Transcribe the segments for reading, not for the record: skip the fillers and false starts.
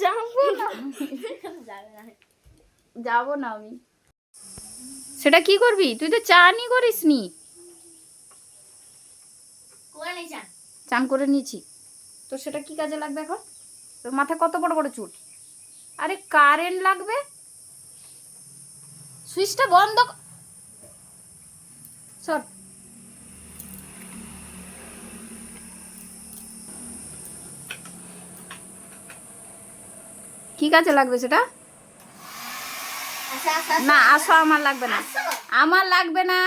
যাবো না, যাবো না আমি। সেটা কি করবি? তুই তো চানই করিস নি। চান করে নিয়েছি তো সেটা কি কাজে লাগবে এখন? তোর মাথায় কত বড় বড় চুল। আরে কারেন্ট লাগবে, সুইচটা বন্ধ সর। কি কাজে লাগবে সেটা? না আসো, আমার লাগবে না, আমার লাগবে না,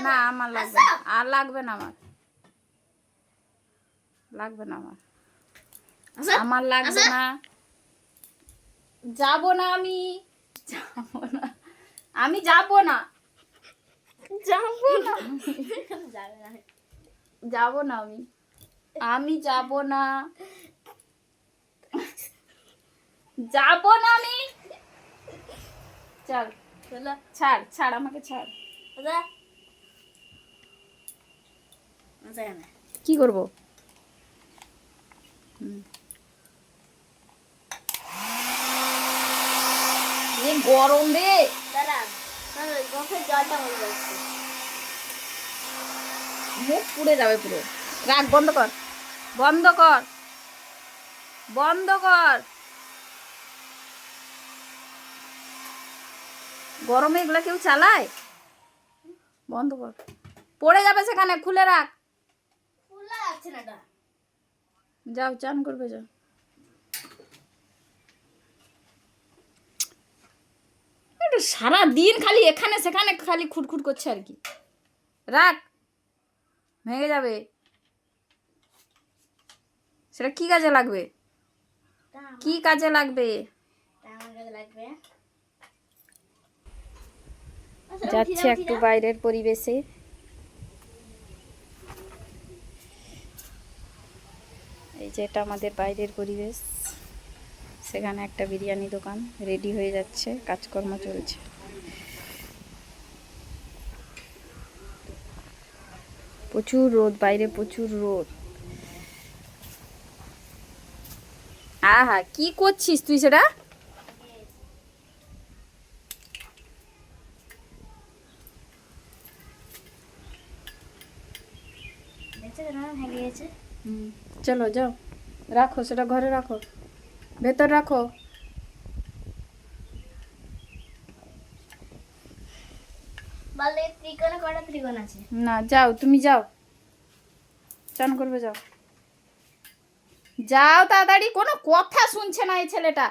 না আমার লাগবে না, আর লাগবে না, আমার লাগবে না, আমার লাগবে না, যাবো না আমি, যাবো না, আমি যাবো না, যাবো না, যাবো না আমি যাবো না, যাবো না আমি। চল ছাড়, ছাড় আমাকে, ছাড়। কি করবো? গরম রে, মুখ পুড়ে যাবে পুরো। রাখ, বন্ধ কর, বন্ধ কর, বন্ধ কর। গরমে এগুলা কেউ চালায়? বন্ধ কর, পড়ে যাবে সেখানে, খুলে রাখ। যাও চান করবে, যাও। সারা দিন খালি এখানে সেখানে খালি খুটখুট করছে আর কি। রাখ, ভেঙে যাবে। সেটা কি কাজে লাগবে? কি কাজে লাগবে? যাচ্ছে একটু বাইরের পরিবেশে। এই যে এটা আমাদের বাইরের পরিবেশ। সেখানে একটা বিরিয়ানি দোকান রেডি হয়ে যাচ্ছে, কাজকর্ম চলছে। প্রচুর রোদ বাইরে, প্রচুর রোদ। আহা, কি করছিস তুই সেটা? চলো যাও, রাখো সেটা, ঘরে রাখো, ভেতর রাখো। না যাও, তুমি যাও, চান করবে, যাও, যাও তাড়াতাড়ি। কোনো কথা শুনছে না এই ছেলেটা।